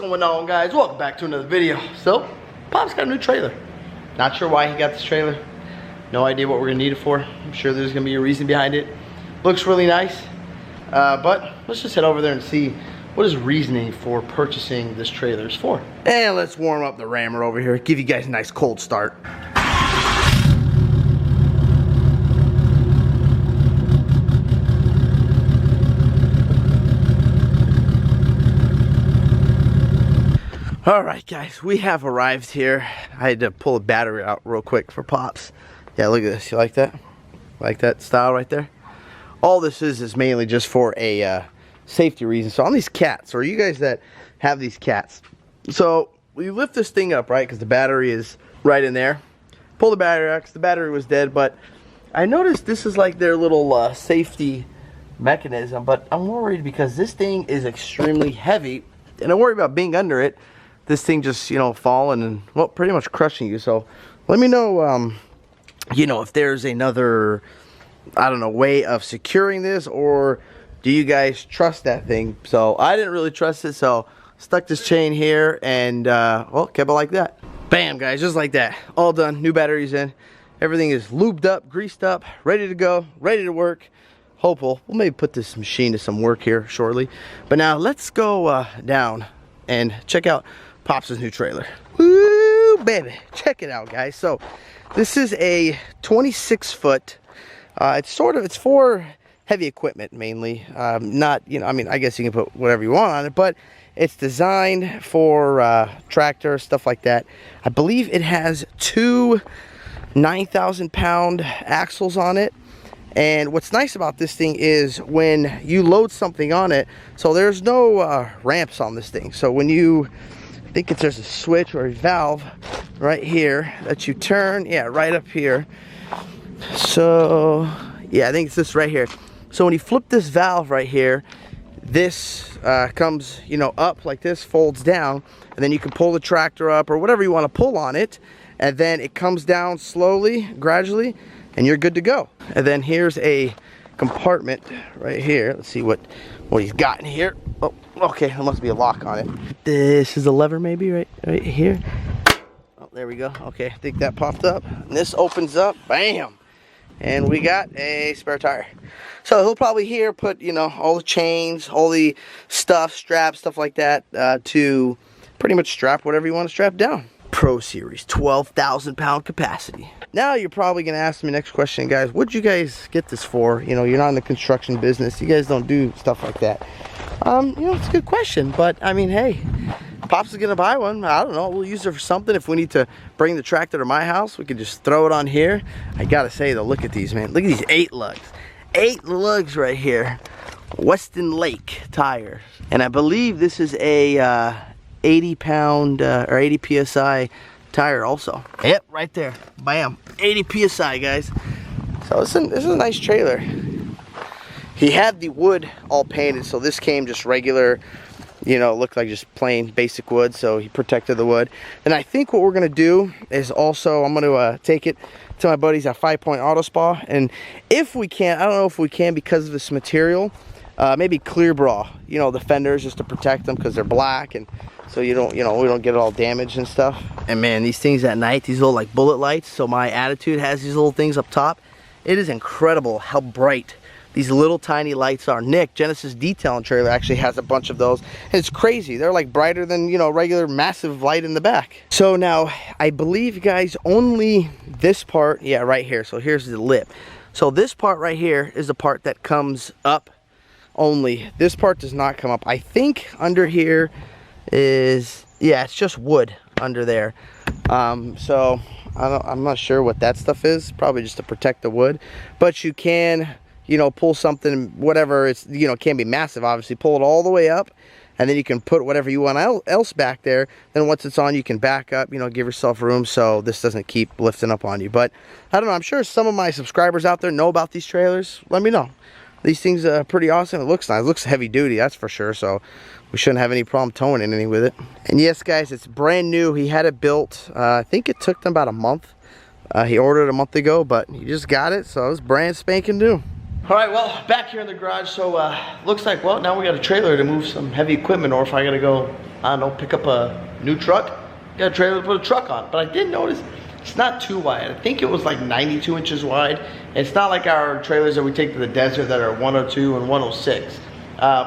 going on, guys? Welcome back to another video. So, Pop's got a new trailer. Not sure why he got this trailer. No idea what we're gonna need it for. I'm sure there's gonna be a reason behind it. Looks really nice. But let's just head over there and see what his reasoning for purchasing this trailer is for. And let's warm up the rammer over here. Give you guys a nice cold start. Alright guys, we have arrived here. I had to pull a battery out real quick for Pops. Yeah, look at this. You like that? Like that style right there? All this is mainly just for a safety reason. So on these cats, or you guys that have these cats, so we lift this thing up, right? Because the battery is right in there. Pull the battery out because the battery was dead. But I noticed this is like their little safety mechanism. But I'm worried because this thing is extremely heavy. And I'm worried about being under it. This thing just, you know, falling and, well, pretty much crushing you. So let me know, you know, if there's another, I don't know, way of securing this, or do you guys trust that thing? So I didn't really trust it, so stuck this chain here and, well, kept it like that. Bam, guys, just like that. All done, new batteries in. Everything is lubed up, greased up, ready to go, ready to work. Hopeful. We'll maybe put this machine to some work here shortly. But now let's go down and check out Pops' new trailer. Woo, baby. Check it out, guys. So this is a 26-foot. It's for heavy equipment mainly. Not, you know, I mean, I guess you can put whatever you want on it, but it's designed for tractor, stuff like that. I believe it has two 9,000-pound axles on it. And what's nice about this thing is when you load something on it, so there's no ramps on this thing. So when you, I think there's a switch or a valve right here that you turn, yeah, right up here. So, yeah, I think it's this right here. So when you flip this valve right here, this comes, you know, up like this, folds down, and then you can pull the tractor up or whatever you want to pull on it, and then it comes down slowly, gradually, and you're good to go. And then here's a compartment right here. Let's see what he's got in here. Oh, okay, there must be a lock on it. This is a lever maybe right here. Oh, there we go. Okay, I think that popped up. And this opens up, bam. And we got a spare tire. So he'll probably here put, you know, all the chains, all the stuff, straps, stuff like that, to pretty much strap whatever you want to strap down. Pro Series, 12,000-pound capacity. Now you're probably gonna ask me next question, guys, what'd you guys get this for? You know, you're not in the construction business, you guys don't do stuff like that. You know, it's a good question, but I mean, hey, Pops is gonna buy one. I don't know, we'll use it for something. If we need to bring the tractor to my house, we can just throw it on here. I gotta say though, look at these, man. Look at these 8 lugs. 8 lugs right here. Weston Lake tires. And I believe this is a 80-pound or 80 psi tire also. Yep, right there. Bam. 80 psi, guys. So this is a nice trailer. He had the wood all painted, so this came just regular, you know, looked like just plain basic wood, so he protected the wood. And I think what we're gonna do is also, I'm gonna take it to my buddies at 5 Point Auto Spa, and if we can, I don't know if we can because of this material, maybe clear bra, you know, the fenders just to protect them because they're black, and so you don't, you know, we don't get it all damaged and stuff. And man, these things at night, these little like bullet lights, so my Attitude has these little things up top. It is incredible how bright these little tiny lights are. Nick, Genesis Detailing Trailer, actually has a bunch of those. And it's crazy. They're like brighter than, you know, regular massive light in the back. So now, I believe, guys, only this part, yeah, right here. So here's the lip. So this part right here is the part that comes up only. This part does not come up. I think under here is, yeah, it's just wood under there. So I'm not sure what that stuff is. Probably just to protect the wood. But you can, you know, pull something, whatever, it's, you know, can be massive, obviously, pull it all the way up, and then you can put whatever you want else back there. Then once it's on, you can back up, you know, give yourself room so this doesn't keep lifting up on you. But I don't know, I'm sure some of my subscribers out there know about these trailers. Let me know. These things are pretty awesome. It looks nice. It looks heavy duty, that's for sure, so we shouldn't have any problem towing anything with it. And yes, guys, it's brand new. He had it built, I think it took them about a month. He ordered it a month ago, but he just got it, so it's brand spanking new. All right, well, back here in the garage, so looks like, well, now we got a trailer to move some heavy equipment, or if I gotta go, I don't know, pick up a new truck, got a trailer to put a truck on. But I did notice it's not too wide. I think it was like 92 inches wide. It's not like our trailers that we take to the desert that are 102 and 106.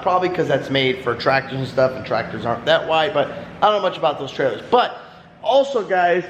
Probably because that's made for tractors and stuff, and tractors aren't that wide, but I don't know much about those trailers. But also, guys,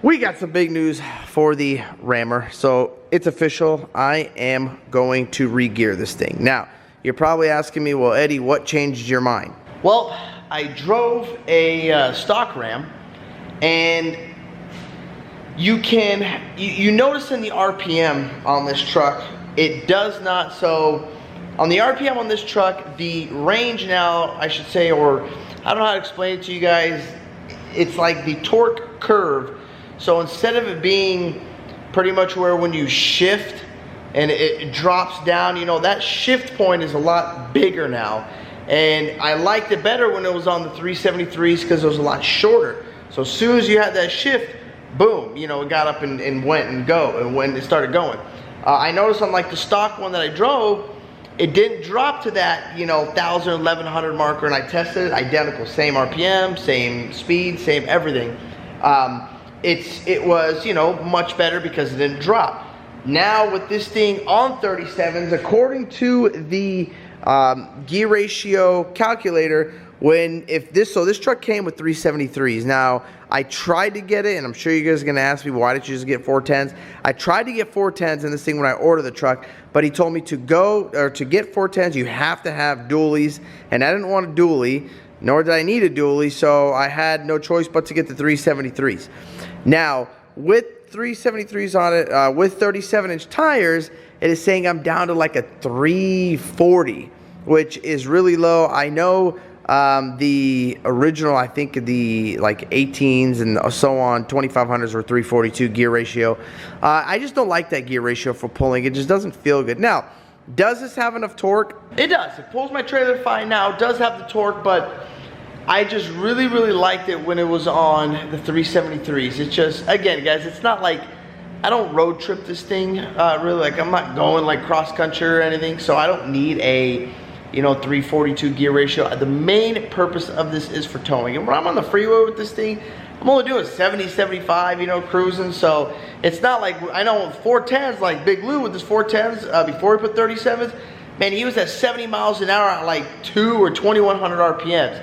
we got some big news for the Rammer. So it's official. I am going to re-gear this thing. Now, you're probably asking me, well, Eddie, what changed your mind? Well, I drove a stock Ram, and you notice in the RPM on this truck, it does not, so on the RPM on this truck, the range now, I should say, or I don't know how to explain it to you guys, it's like the torque curve. So instead of it being pretty much where when you shift and it drops down, you know, that shift point is a lot bigger now. And I liked it better when it was on the 373s because it was a lot shorter. So as soon as you had that shift, boom, you know, it got up and went and go, and when it started going. I noticed on like the stock one that I drove, it didn't drop to that, you know, 1,000, 1,100 marker, and I tested it, identical, same RPM, same speed, same everything. It was, you know, much better because it didn't drop. Now with this thing on 37s, according to the gear ratio calculator, so this truck came with 373s. Now I tried to get it, and I'm sure you guys are gonna ask me, why did you just get 410s? I tried to get 410s in this thing when I ordered the truck, but he told me to get 410s, you have to have dualies, and I didn't want a dually, nor did I need a dually, so I had no choice but to get the 373s. Now, with 373s on it, with 37-inch tires, it is saying I'm down to like a 340, which is really low. I know the original, I think the like 18s and so on, 2500s were 342 gear ratio. I just don't like that gear ratio for pulling. It just doesn't feel good. Now, does this have enough torque? It does. It pulls my trailer fine now. It does have the torque, but I just really, really liked it when it was on the 373s. It's just, again, guys, it's not like, I don't road trip this thing, really, like I'm not going like cross country or anything, so I don't need a, you know, 342 gear ratio. The main purpose of this is for towing. And when I'm on the freeway with this thing, I'm only doing 70, 75, you know, cruising. So it's not like, I know 410s, like Big Lou with his 410s, before he put 37s, man, he was at 70 miles an hour at like 2 or 2100 RPMs.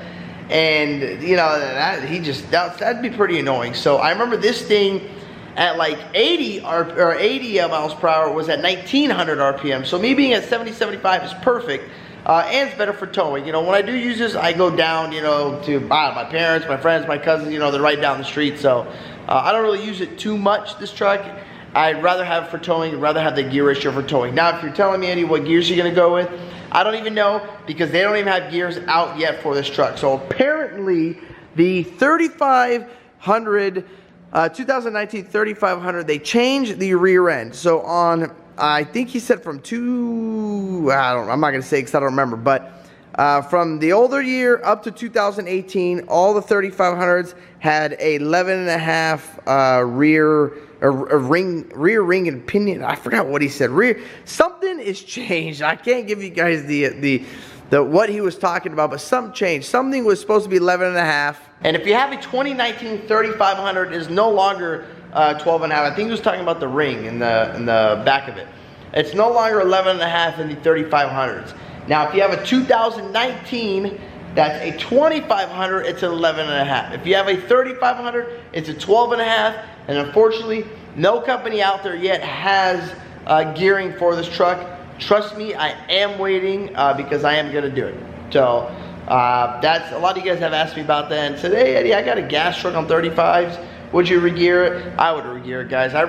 And, you know, that'd be pretty annoying. So I remember this thing at like 80 miles per hour was at 1900 RPM. So me being at 70, 75 is perfect. And it's better for towing. You know, when I do use this, I go down, you know, to my parents, my friends, my cousins, you know, they're right down the street. So I don't really use it too much, this truck. I'd rather have it for towing, rather have the gear ratio for towing. Now, if you're telling me, Eddie, what gears you're gonna go with, I don't even know, because they don't even have gears out yet for this truck. So apparently, the 3500, 2019 3500, they changed the rear end. So on, I think he said from I'm not gonna say because I don't remember, but from the older year up to 2018, all the 3500s had a 11.5 rear ring and pinion. I forgot what he said. Something is changed. I can't give you guys the what he was talking about, but something changed. Something was supposed to be 11.5. And if you have a 2019 3500, is no longer 12.5. I think he was talking about the ring in the back of it. It's no longer 11.5 in the 3500s. Now, if you have a 2019, that's a 2500, it's an 11.5. If you have a 3500, it's a 12.5. And unfortunately, no company out there yet has gearing for this truck. Trust me, I am waiting because I am gonna do it. So that's, a lot of you guys have asked me about that and said, hey Eddie, I got a gas truck on 35s. Would you re-gear it? I would re-gear it, guys. When I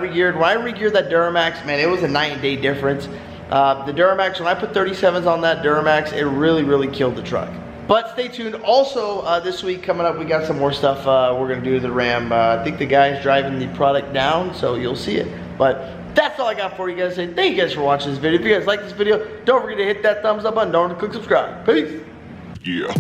re-geared that Duramax, man, it was a night and day difference. The Duramax, when I put 37s on that Duramax, it really, really killed the truck. But stay tuned. Also, this week coming up, we got some more stuff we're gonna do to the Ram. I think the guy's driving the product down, so you'll see it. But that's all I got for you guys today. Thank you guys for watching this video. If you guys like this video, don't forget to hit that thumbs up button. Don't forget to click subscribe. Peace. Yeah.